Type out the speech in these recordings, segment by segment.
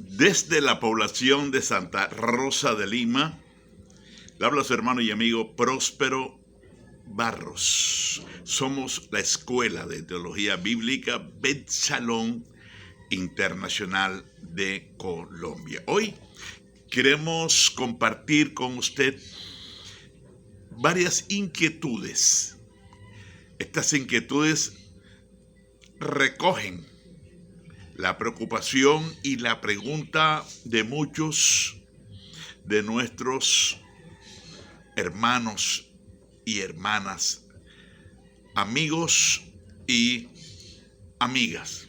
Desde la población de Santa Rosa de Lima, le habla su hermano y amigo Próspero Barros. Somos la Escuela de Teología Bíblica Bet Shalom Internacional de Colombia. Hoy queremos compartir con usted varias inquietudes. Estas inquietudes recogen la preocupación y la pregunta de muchos de nuestros hermanos y hermanas, amigos y amigas.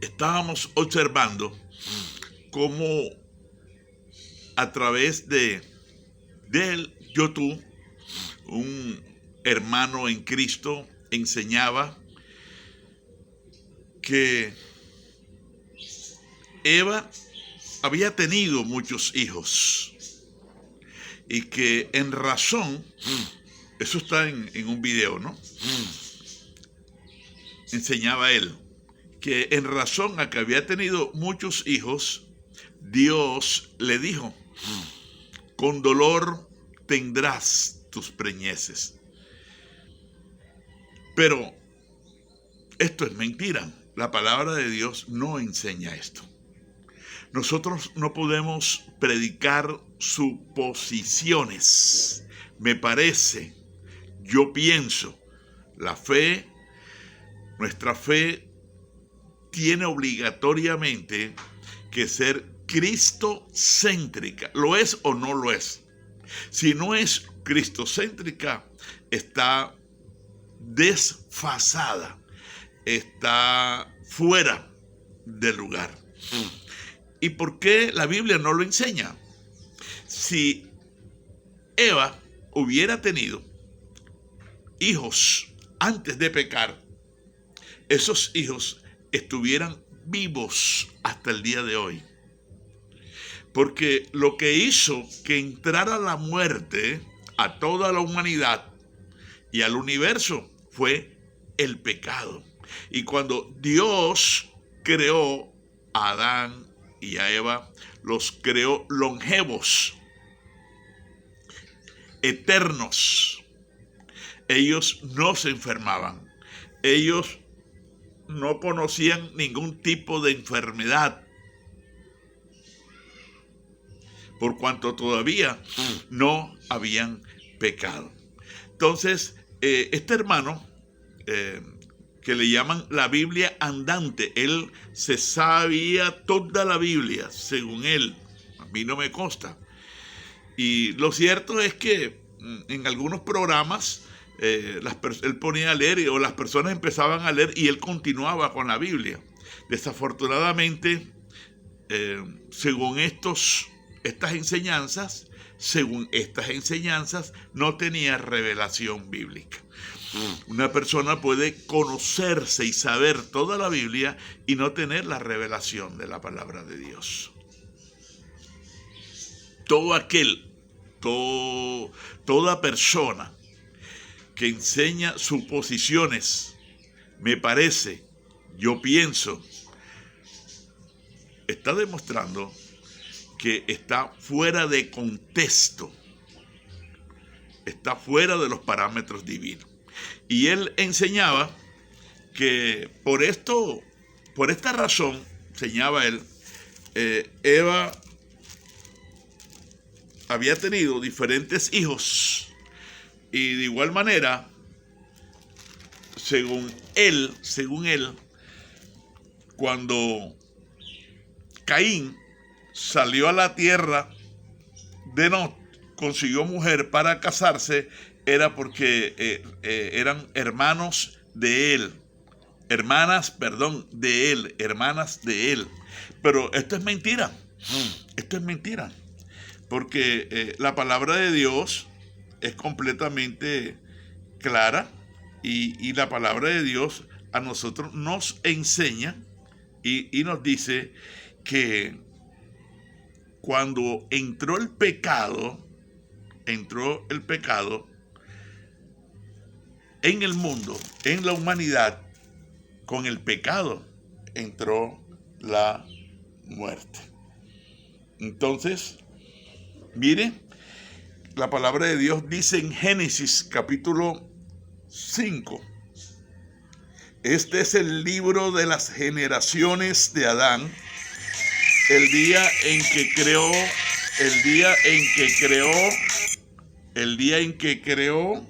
Estábamos observando cómo a través del YouTube un hermano en Cristo enseñaba que Eva había tenido muchos hijos y que en razón, eso está en un video, ¿no? Enseñaba él que en razón a que había tenido muchos hijos, Dios le dijo: con dolor tendrás tus preñeces. Pero esto es mentira. La palabra de Dios no enseña esto. Nosotros no podemos predicar suposiciones. Me parece, yo pienso, nuestra fe tiene obligatoriamente que ser cristocéntrica. ¿Lo es o no lo es? Si no es cristocéntrica, está desfasada, está fuera del lugar. ¿Y por qué la Biblia no lo enseña? Si Eva hubiera tenido hijos antes de pecar, esos hijos estuvieran vivos hasta el día de hoy. Porque lo que hizo que entrara la muerte a toda la humanidad y al universo fue el pecado. Y cuando Dios creó a Adán y a Eva, los creó longevos, eternos. Ellos no se enfermaban. Ellos no conocían ningún tipo de enfermedad, por cuanto todavía no habían pecado. Entonces, este hermano, que le llaman la Biblia andante, él se sabía toda la Biblia, según él. A mí no me consta. Y lo cierto es que en algunos programas él ponía a leer, o las personas empezaban a leer y él continuaba con la Biblia. Desafortunadamente, según estas enseñanzas, no tenía revelación bíblica. Una persona puede conocerse y saber toda la Biblia y no tener la revelación de la palabra de Dios. Toda persona que enseña suposiciones, me parece, yo pienso, está demostrando que está fuera de contexto, está fuera de los parámetros divinos. Y él enseñaba que por esta razón, enseñaba él, Eva había tenido diferentes hijos. Y de igual manera, según él, cuando Caín salió a la tierra de Nod, consiguió mujer para casarse, era porque eran hermanas de él. Hermanas de él. Pero esto es mentira. Porque la palabra de Dios es completamente clara y la palabra de Dios a nosotros nos enseña y nos dice que cuando entró el pecado en el mundo, en la humanidad, con el pecado entró la muerte. Entonces, mire, la palabra de Dios dice en Génesis capítulo 5. Este es el libro de las generaciones de Adán, el día en que creó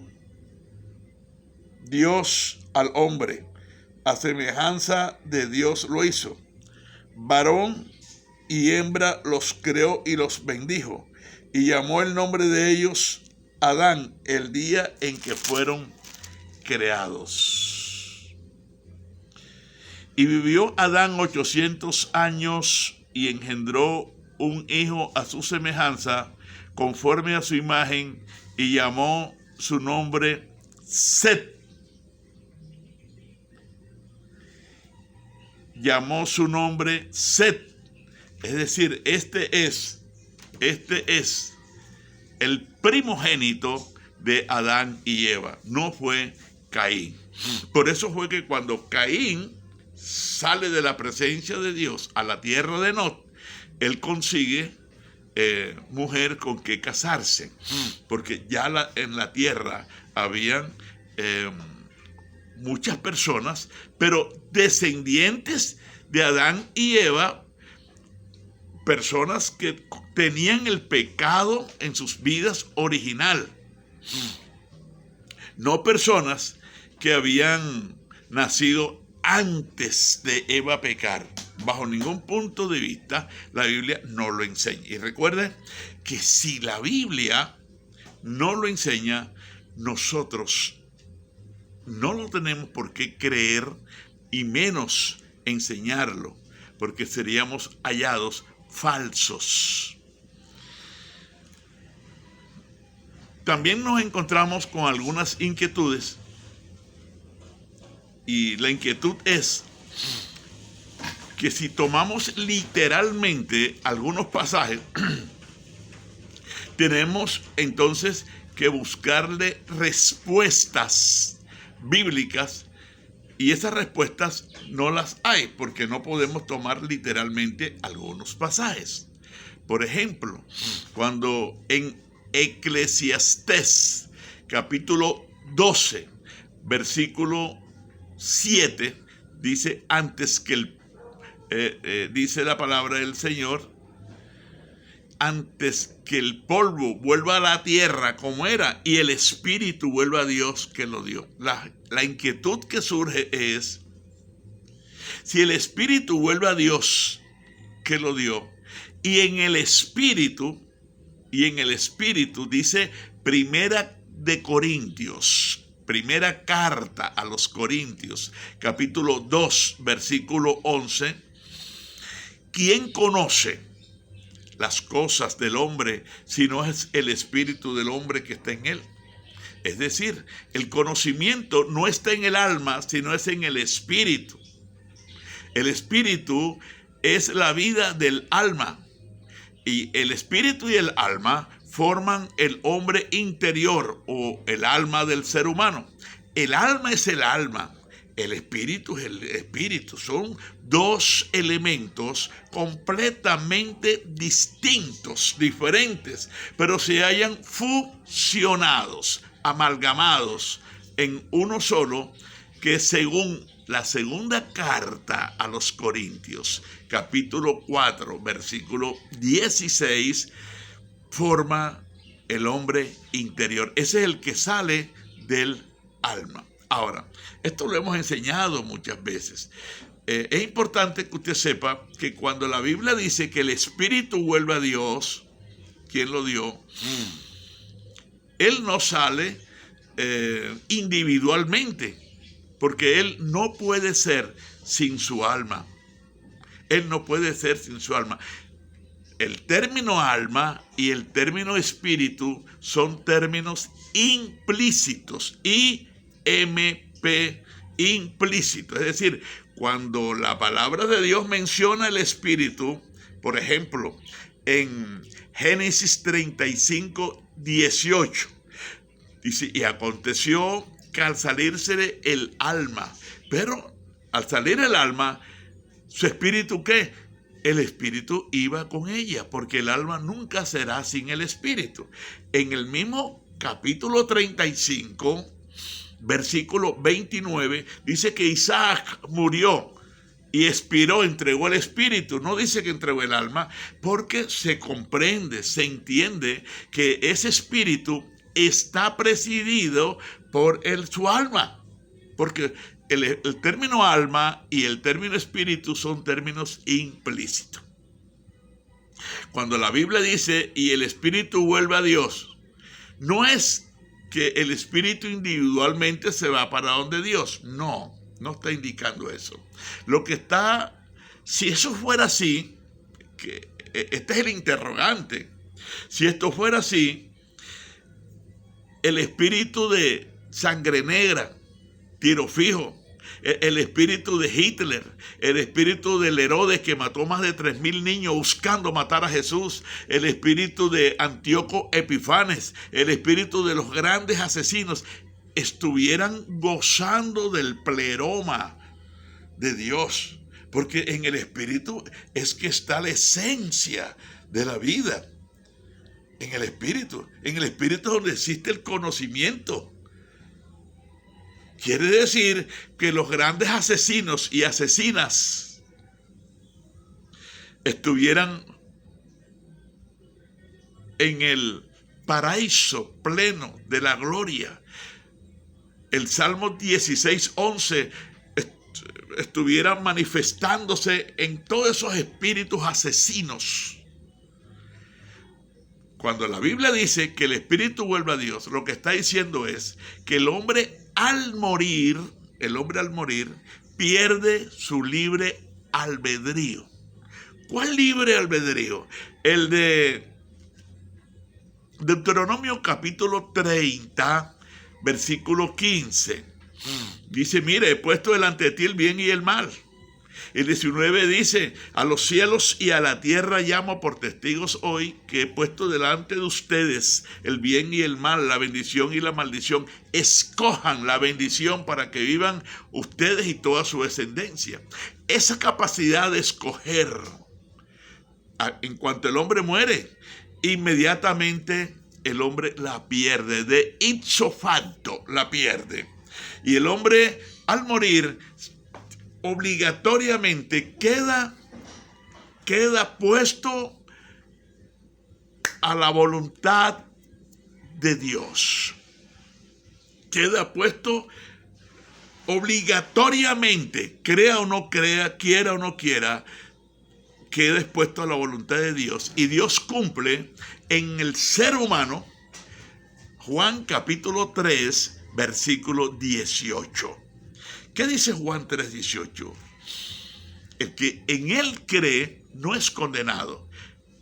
Dios al hombre, a semejanza de Dios lo hizo. Varón y hembra los creó y los bendijo, y llamó el nombre de ellos Adán, el día en que fueron creados. Y vivió Adán 800 años y engendró un hijo a su semejanza, conforme a su imagen, y llamó su nombre Set. Llamó su nombre Set. Es decir, este es el primogénito de Adán y Eva, no fue Caín. Por eso fue que cuando Caín sale de la presencia de Dios a la tierra de Nod, él consigue mujer con que casarse, porque ya en la tierra habían muchas personas, pero descendientes de Adán y Eva, personas que tenían el pecado en sus vidas original, no personas que habían nacido antes de Eva pecar. Bajo ningún punto de vista la Biblia no lo enseña. Y recuerden que si la Biblia no lo enseña, nosotros no lo tenemos por qué creer y menos enseñarlo, porque seríamos hallados falsos. También nos encontramos con algunas inquietudes, y la inquietud es que si tomamos literalmente algunos pasajes, tenemos entonces que buscarle respuestas bíblicas, y esas respuestas no las hay porque no podemos tomar literalmente algunos pasajes. Por ejemplo, cuando en Eclesiastés capítulo 12, versículo 7, dice, dice la palabra del Señor, antes que el polvo vuelva a la tierra como era y el espíritu vuelva a Dios que lo dio. La inquietud que surge es, si el espíritu vuelve a Dios que lo dio, y en el espíritu dice Primera de Corintios, primera carta a los Corintios, capítulo 2, versículo 11, ¿quién conoce las cosas del hombre si no es el espíritu del hombre que está en él? Es decir, el conocimiento no está en el alma, sino es en el espíritu. El espíritu es la vida del alma, y el espíritu y el alma forman el hombre interior o el alma del ser humano. El alma es el alma, el espíritu es el espíritu. Son dos elementos completamente distintos, diferentes, pero se hallan fusionados, amalgamados en uno solo, que según la segunda carta a los Corintios, capítulo 4, versículo 16, forma el hombre interior. Ese es el que sale del alma. Ahora, esto lo hemos enseñado muchas veces. Es importante que usted sepa que cuando la Biblia dice que el espíritu vuelve a Dios, ¿quién lo dio? Él no sale individualmente, porque él no puede ser sin su alma. Él no puede ser sin su alma. El término alma y el término espíritu son términos implícitos, IMP, implícito. Es decir, cuando la palabra de Dios menciona el espíritu, por ejemplo, en Génesis 35, 18, dice, y aconteció que al salirse el alma, pero al salir el alma, ¿Su espíritu qué? El espíritu iba con ella, porque el alma nunca será sin el espíritu. En el mismo capítulo 35, versículo 29, dice que Isaac murió y expiró, entregó el espíritu. No dice que entregó el alma, porque se comprende, se entiende que ese espíritu está presidido por su alma. Porque el término alma y el término espíritu son términos implícitos. Cuando la Biblia dice, y el espíritu vuelve a Dios, no es que el espíritu individualmente se va para donde Dios. No está indicando eso. Lo que está, si eso fuera así, que este es el interrogante. Si esto fuera así, el espíritu de Sangre Negra, Tiro Fijo, el espíritu de Hitler, el espíritu del Herodes que mató más de 3,000 niños buscando matar a Jesús, el espíritu de Antíoco Epifanes, el espíritu de los grandes asesinos, estuvieran gozando del pleroma de Dios, porque en el espíritu es que está la esencia de la vida. En el espíritu es donde existe el conocimiento. Quiere decir que los grandes asesinos y asesinas estuvieran en el paraíso pleno de la gloria. El Salmo 16:11 estuvieran manifestándose en todos esos espíritus asesinos. Cuando la Biblia dice que el espíritu vuelve a Dios, lo que está diciendo es que el hombre al morir, pierde su libre albedrío. ¿Cuál libre albedrío? El de Deuteronomio capítulo 30, versículo 15. Dice, mire, he puesto delante de ti el bien y el mal. El 19 dice, a los cielos y a la tierra llamo por testigos hoy que he puesto delante de ustedes el bien y el mal, la bendición y la maldición. Escojan la bendición para que vivan ustedes y toda su descendencia. Esa capacidad de escoger, en cuanto el hombre muere, inmediatamente el hombre la pierde, de ipso facto la pierde. Y el hombre al morir obligatoriamente queda puesto a la voluntad de Dios. Queda puesto obligatoriamente, crea o no crea, quiera o no quiera, queda expuesto a la voluntad de Dios. Y Dios cumple en el ser humano, Juan capítulo 3, versículo 18. ¿Qué dice Juan 3:18? El que en él cree no es condenado,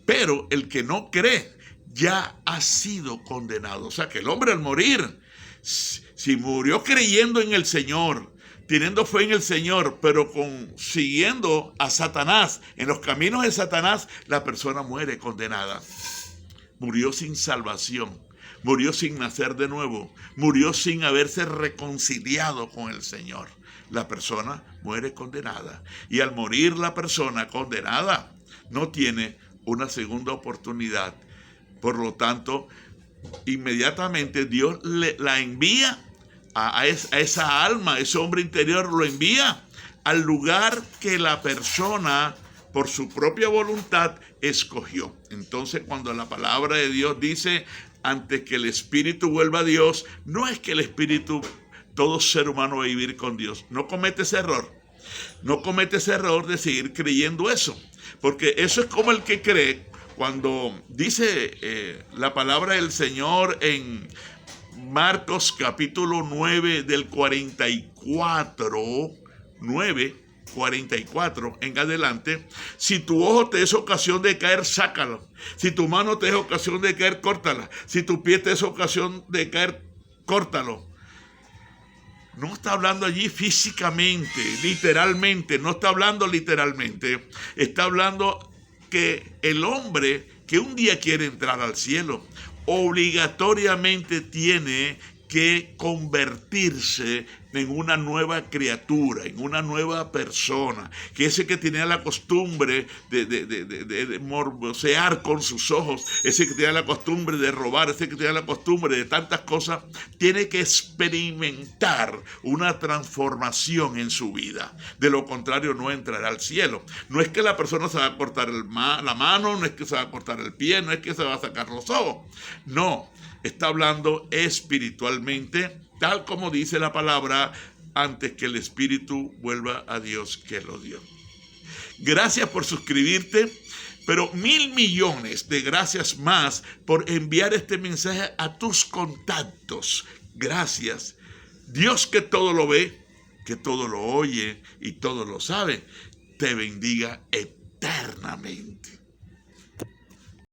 pero el que no cree ya ha sido condenado. O sea que el hombre al morir, si murió creyendo en el Señor, teniendo fe en el Señor, pero siguiendo a Satanás, en los caminos de Satanás, la persona muere condenada. Murió sin salvación, murió sin nacer de nuevo, murió sin haberse reconciliado con el Señor. La persona muere condenada. Y al morir la persona condenada, no tiene una segunda oportunidad. Por lo tanto, inmediatamente Dios la envía a esa alma, a ese hombre interior, lo envía al lugar que la persona, por su propia voluntad, escogió. Entonces, cuando la palabra de Dios dice, antes que el espíritu vuelva a Dios, no es que el espíritu, todo ser humano va a vivir con Dios. No comete ese error. No comete ese error de seguir creyendo eso. Porque eso es como el que cree cuando dice la palabra del Señor en Marcos capítulo 9 del 44 en adelante. Si tu ojo te es ocasión de caer, sácalo. Si tu mano te es ocasión de caer, córtala. Si tu pie te es ocasión de caer, córtalo. No está hablando allí físicamente, literalmente, no está hablando literalmente. Está hablando que el hombre que un día quiere entrar al cielo, obligatoriamente tiene que convertirse en una nueva criatura, en una nueva persona, que ese que tenía la costumbre de morbosear con sus ojos, ese que tenía la costumbre de robar, ese que tenía la costumbre de tantas cosas, tiene que experimentar una transformación en su vida. De lo contrario, no entrará al cielo. No es que la persona se va a cortar la mano, no es que se va a cortar el pie, no es que se va a sacar los ojos. No, está hablando espiritualmente, tal como dice la palabra, antes que el espíritu vuelva a Dios que lo dio. Gracias por suscribirte, pero 1.000 millones de gracias más por enviar este mensaje a tus contactos. Gracias. Dios, que todo lo ve, que todo lo oye y todo lo sabe, te bendiga eternamente.